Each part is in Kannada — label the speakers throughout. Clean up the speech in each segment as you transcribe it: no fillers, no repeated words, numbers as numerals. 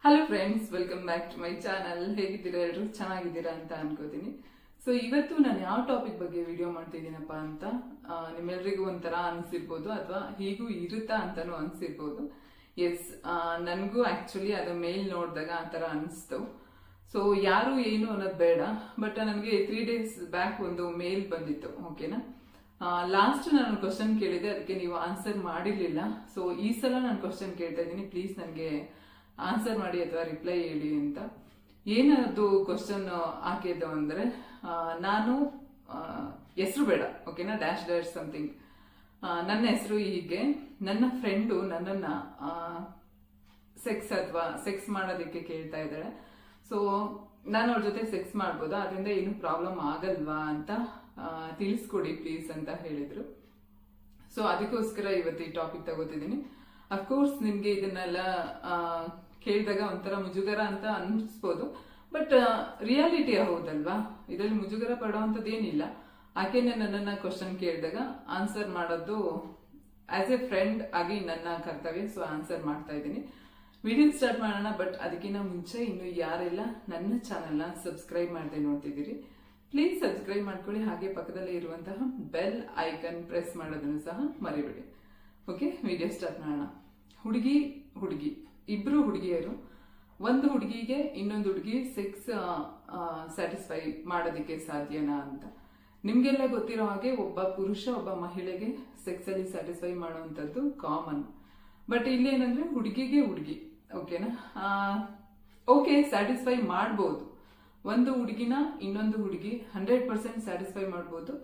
Speaker 1: Hello friends, welcome back to my channel. ಹೇಗಿದ್ದೀರಾ? ಎಲ್ಲರೂ ಚೆನ್ನಾಗಿದ್ದೀರಾ ಅಂತ ಅನ್ಕೋತೀನಿ. ಸೊ ಇವತ್ತು ನಾನು ಯಾವ ಟಾಪಿಕ್ ಬಗ್ಗೆ ವಿಡಿಯೋ ಮಾಡ್ತಿದ್ದೀನಪ್ಪ ಅಂತ ನಿಮ್ಮೆಲ್ರಿಗೂ ಒಂಥರ ಅನ್ಸಿರ್ಬೋದು, ಅಥವಾ ಹೀಗೂ ಇರುತ್ತಾ ಅಂತಾನು ಅನ್ಸಿರ್ಬೋದು. ಎಸ್, ನನಗೂ ಆಕ್ಚುಲಿ ಅದು ಮೇಲ್ ನೋಡಿದಾಗ ಆ ಥರ ಅನಿಸ್ತು. ಸೊ ಯಾರು ಏನು ಅನ್ನೋದು ಬೇಡ, ಬಟ್ ನನಗೆ 3 days ಬ್ಯಾಕ್ ಒಂದು ಮೇಲ್ ಬಂದಿತ್ತು. ಓಕೆನಾ? ಲಾಸ್ಟ್ ನಾನು ಕ್ವಶನ್ ಕೇಳಿದೆ, ಅದಕ್ಕೆ ನೀವು ಆನ್ಸರ್ ಮಾಡಿರ್ಲಿಲ್ಲ. ಸೊ ಈ ಸಲ ನಾನು ಕ್ವಶನ್ ಕೇಳ್ತಾ ಇದ್ದೀನಿ, ಪ್ಲೀಸ್ ನನಗೆ ಆನ್ಸರ್ ಮಾಡಿ ಅಥವಾ ರಿಪ್ಲೈ ಹೇಳಿ ಅಂತ. ಏನದು ಕ್ವಶನ್ ಹಾಕಿದ್ದು ಅಂದ್ರೆ, ನಾನು ಹೆಸರು ಬೇಡ, ಓಕೆನಾ, ಡ್ಯಾಶ್ ಡ್ಯಾಶ್ ಸಮಥಿಂಗ್. ನನ್ನ ಹೆಸರು ಹೀಗೆ, ನನ್ನ ಫ್ರೆಂಡು ನನ್ನನ್ನ ಸೆಕ್ಸ್ ಮಾಡೋದಕ್ಕೆ ಕೇಳ್ತಾ ಇದ್ದಾಳೆ. ಸೊ ನಾನು ಅವ್ರ ಜೊತೆ ಸೆಕ್ಸ್ ಮಾಡ್ಬೋದಾ, ಅದರಿಂದ ಏನು ಪ್ರಾಬ್ಲಮ್ ಆಗಲ್ವಾ ಅಂತ ತಿಳಿಸ್ಕೊಡಿ ಪ್ಲೀಸ್ ಅಂತ ಹೇಳಿದ್ರು. ಸೊ ಅದಕ್ಕೋಸ್ಕರ ಇವತ್ತು ಈ ಟಾಪಿಕ್ ತಗೋತಿದ್ದೀನಿ. ಅಫ್ಕೋರ್ಸ್ ನಿಮ್ಗೆ ಇದನ್ನೆಲ್ಲ ಕೇಳಿದಾಗ ಒಂಥರ ಮುಜುಗರ ಅಂತ ಅನ್ಸ್ಬೋದು, ಬಟ್ ರಿಯಾಲಿಟಿ ಹೌದಲ್ವಾ? ಇದರಲ್ಲಿ ಮುಜುಗರ ಪಡುವಂಥದ್ದು ಏನಿಲ್ಲ. ಆಕೆನೆ ನನ್ನನ್ನ ಕ್ವಶನ್ ಕೇಳಿದಾಗ ಆನ್ಸರ್ ಮಾಡೋದು ಆಸ್ ಎ ಫ್ರೆಂಡ್ ಆಗಿ ನನ್ನ ಕರ್ತವ್ಯ. ಸೊ ಆನ್ಸರ್ ಮಾಡ್ತಾ ಇದ್ದೀನಿ. ವಿಡಿಯೋ ಸ್ಟಾರ್ಟ್ ಮಾಡೋಣ. ಬಟ್ ಅದಕ್ಕಿಂತ ಮುಂಚೆ ಇನ್ನು ಯಾರೆಲ್ಲ ನನ್ನ ಚಾನೆಲ್ನ ಸಬ್ಸ್ಕ್ರೈಬ್ ಮಾಡದೆ ನೋಡ್ತಿದ್ದೀರಿ, ಪ್ಲೀಸ್ ಸಬ್ಸ್ಕ್ರೈಬ್ ಮಾಡ್ಕೊಳ್ಳಿ. ಹಾಗೆ ಪಕ್ಕದಲ್ಲೇ ಇರುವಂತಹ ಬೆಲ್ ಐಕನ್ ಪ್ರೆಸ್ ಮಾಡೋದನ್ನು ಸಹ ಮರಿಬೇಡಿ. ಓಕೆ, ವಿಡಿಯೋ ಸ್ಟಾರ್ಟ್ ಮಾಡೋಣ. ಹುಡುಗಿ ಇಬ್ರು ಹುಡುಗಿಯರು, ಒಂದು ಹುಡುಗಿಗೆ ಇನ್ನೊಂದು ಹುಡುಗಿ ಸೆಕ್ಸ್ ಸ್ಯಾಟಿಸ್ಫೈ ಮಾಡೋದಕ್ಕೆ ಸಾಧ್ಯನಾ ಅಂತ. ನಿಮ್ಗೆಲ್ಲ ಗೊತ್ತಿರೋ ಹಾಗೆ ಒಬ್ಬ ಪುರುಷ ಒಬ್ಬ ಮಹಿಳೆಗೆ ಸೆಕ್ಸ್ ಅಲ್ಲಿ ಸ್ಯಾಟಿಸ್ಫೈ ಮಾಡುವಂಥದ್ದು ಕಾಮನ್. ಬಟ್ ಇಲ್ಲಿ ಏನಂದ್ರೆ ಹುಡುಗಿಗೆ ಹುಡುಗಿ, ಓಕೆನಾ, ಓಕೆ, ಸ್ಯಾಟಿಸ್ಫೈ ಮಾಡ್ಬೋದು. ಒಂದು ಹುಡುಗಿನ ಇನ್ನೊಂದು ಹುಡುಗಿ 100% ಸ್ಯಾಟಿಸ್ಫೈ ಮಾಡ್ಬೋದು.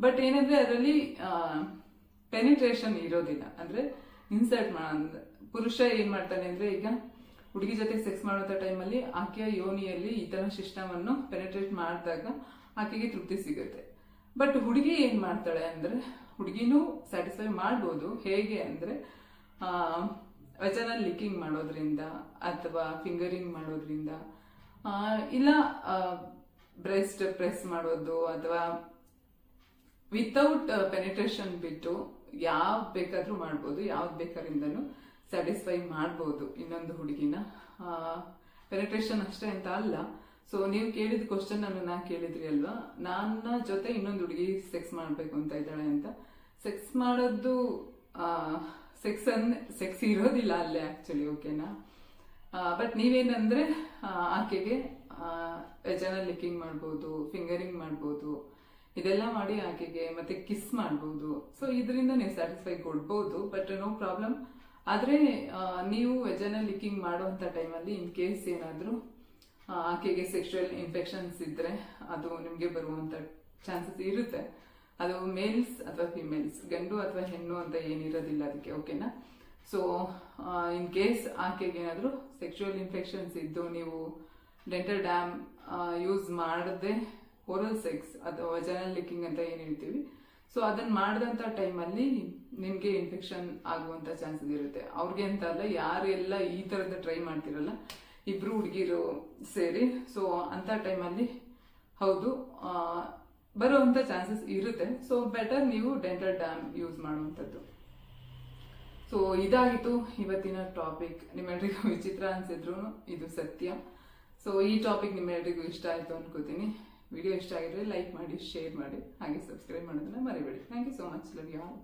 Speaker 1: ಬಟ್ ಏನಂದ್ರೆ ಅದರಲ್ಲಿ ಪೆನಿಟ್ರೇಷನ್ ಇರೋದಿಲ್ಲ, ಅಂದ್ರೆ ಇನ್ಸರ್ಟ್ ಪುರುಷ ಏನ್ ಮಾಡ್ತಾನೆ ಅಂದ್ರೆ, ಈಗ ಹುಡುಗಿ ಜೊತೆ ಸೆಕ್ಸ್ ಮಾಡೋ ಟೈಮಲ್ಲಿ ಆಕೆಯ ಯೋನಿಯಲ್ಲಿ ಈ ತರ ಸಿಸ್ಟಮ್ ಪೆನಿಟ್ರೇಟ್ ಮಾಡಿದಾಗ ಆಕೆಗೆ ತೃಪ್ತಿ ಸಿಗುತ್ತೆ. ಬಟ್ ಹುಡುಗಿ ಏನ್ ಮಾಡ್ತಾಳೆ ಅಂದ್ರೆ, ಹುಡುಗಿನೂ ಸ್ಯಾಟಿಸ್ಫೈ ಮಾಡ್ಬೋದು. ಹೇಗೆ ಅಂದ್ರೆ, ವಜನಲ್ ಲಿಕ್ಕಿಂಗ್ ಮಾಡೋದ್ರಿಂದ ಅಥವಾ ಫಿಂಗರಿಂಗ್ ಮಾಡೋದ್ರಿಂದ, ಇಲ್ಲ ಬ್ರೆಸ್ಟ್ ಪ್ರೆಸ್ ಮಾಡೋದು, ಅಥವಾ ವಿತೌಟ್ ಪೆನಿಟ್ರೇಷನ್ ಬಿಟ್ಟು ಯಾವ್ದು ಬೇಕಾದ್ರೂ ಮಾಡ್ಬೋದು. ಯಾವ್ದು ಬೇಕಾದ್ರಿಂದನೂ ಸ್ಯಾಟಿಸ್ಫೈ ಮಾಡ್ಬೋದು ಇನ್ನೊಂದು ಹುಡುಗಿನ. ಪೆನಿಟ್ರೇಷನ್ ಅಷ್ಟೇ ಅಂತ ಅಲ್ಲ. ಸೊ ನೀವು ಕೇಳಿದ ಕ್ವಶನ್ ನಾ ಕೇಳಿದ್ರಿ ಅಲ್ವಾ, ನನ್ನ ಜೊತೆ ಇನ್ನೊಂದು ಹುಡುಗಿ ಸೆಕ್ಸ್ ಮಾಡ್ಬೇಕು ಅಂತ ಇದ್ದಾಳೆ ಅಂತ. ಸೆಕ್ಸ್ ಮಾಡೋದು ಸೆಕ್ಸ್ ಇರೋದಿಲ್ಲ ಅಲ್ಲೇ ಆಕ್ಚುಲಿ, ಓಕೆನಾ. ಬಟ್ ನೀವೇನಂದ್ರೆ ಆಕೆಗೆ ವೆಜನಲ್ ಲಿಕ್ಕಿಂಗ್ ಮಾಡ್ಬೋದು, ಫಿಂಗರಿಂಗ್ ಮಾಡ್ಬೋದು, ಇದೆಲ್ಲ ಮಾಡಿ ಆಕೆಗೆ ಮತ್ತೆ ಕಿಸ್ ಮಾಡ್ಬೋದು. ಸೊ ಇದರಿಂದ ನೀವು ಸ್ಯಾಟಿಸ್ಫೈ ಕೊಡ್ಬೋದು, ಬಟ್ ನೋ ಪ್ರಾಬ್ಲಮ್. ಆದ್ರೆ ನೀವು ವೆಜನಲ್ ಲಿಕ್ಕಿಂಗ್ ಮಾಡುವಂತ ಟೈಮಲ್ಲಿ ಇನ್ ಕೇಸ್ ಏನಾದ್ರೂ ಆಕೆಗೆ ಸೆಕ್ಷುವಲ್ ಇನ್ಫೆಕ್ಷನ್ಸ್ ಇದ್ರೆ ಅದು ನಿಮ್ಗೆ ಬರುವಂತ ಚಾನ್ಸಸ್ ಇರುತ್ತೆ. ಅದು ಮೇಲ್ಸ್ ಅಥವಾ ಫಿಮೇಲ್ಸ್, ಗಂಡು ಅಥವಾ ಹೆಣ್ಣು ಅಂತ ಏನಿರೋದಿಲ್ಲ ಅದಕ್ಕೆ, ಓಕೆನಾ. ಸೊ ಇನ್ ಕೇಸ್ ಆಕೆಗೆ ಏನಾದ್ರೂ ಸೆಕ್ಷುವಲ್ ಇನ್ಫೆಕ್ಷನ್ಸ್ ಇದ್ದು ನೀವು ಡೆಂಟಲ್ ಡ್ಯಾಮ್ ಯೂಸ್ ಮಾಡದೆ ಓರಲ್ ಸೆಕ್ಸ್ ಅಥವಾ ವಜನಲ್ ಲಿಕ್ಕಿಂಗ್ ಅಂತ ಏನ್ ಹೇಳ್ತೀವಿ, ಸೊ ಅದನ್ನ ಮಾಡಿದಂತ ಟೈಮಲ್ಲಿ ನಿಮ್ಗೆ ಇನ್ಫೆಕ್ಷನ್ ಆಗುವಂತ ಚಾನ್ಸಸ್ ಇರುತ್ತೆ. ಅವ್ರಿಗೆ ಅಂತ ಅಲ್ಲ, ಯಾರೆಲ್ಲ ಈ ತರದ ಟ್ರೈ ಮಾಡ್ತಿರಲ್ಲ, ಇಬ್ರು ಹುಡುಗಿರು ಸೇರಿ, ಸೊ ಅಂತ ಟೈಮಲ್ಲಿ ಹೌದು ಬರುವಂತ ಚಾನ್ಸಸ್ ಇರುತ್ತೆ. ಸೊ ಬೆಟರ್ ನೀವು ಡೆಂಟಲ್ ಡ್ಯಾಮ್ ಯೂಸ್ ಮಾಡುವಂಥದ್ದು. ಸೊ ಇದಾಗಿತ್ತು ಇವತ್ತಿನ ಟಾಪಿಕ್. ನಿಮ್ಮೆಲ್ರಿಗೂ ವಿಚಿತ್ರ ಅನ್ಸಿದ್ರು ಇದು ಸತ್ಯ. ಸೊ ಈ ಟಾಪಿಕ್ ನಿಮ್ಮೆಲ್ರಿಗೂ ಇಷ್ಟ ಆಯ್ತು ಅನ್ಕೋತೀನಿ. ವಿಡಿಯೋ ಇಷ್ಟ ಆಗಿದ್ರೆ ಲೈಕ್ ಮಾಡಿ, ಶೇರ್ ಮಾಡಿ, ಹಾಗೆ ಸಬ್ಸ್ಕ್ರೈಬ್ ಮಾಡೋದನ್ನ ಮರಿಬೇಡಿ. Thank you so much. Love you all.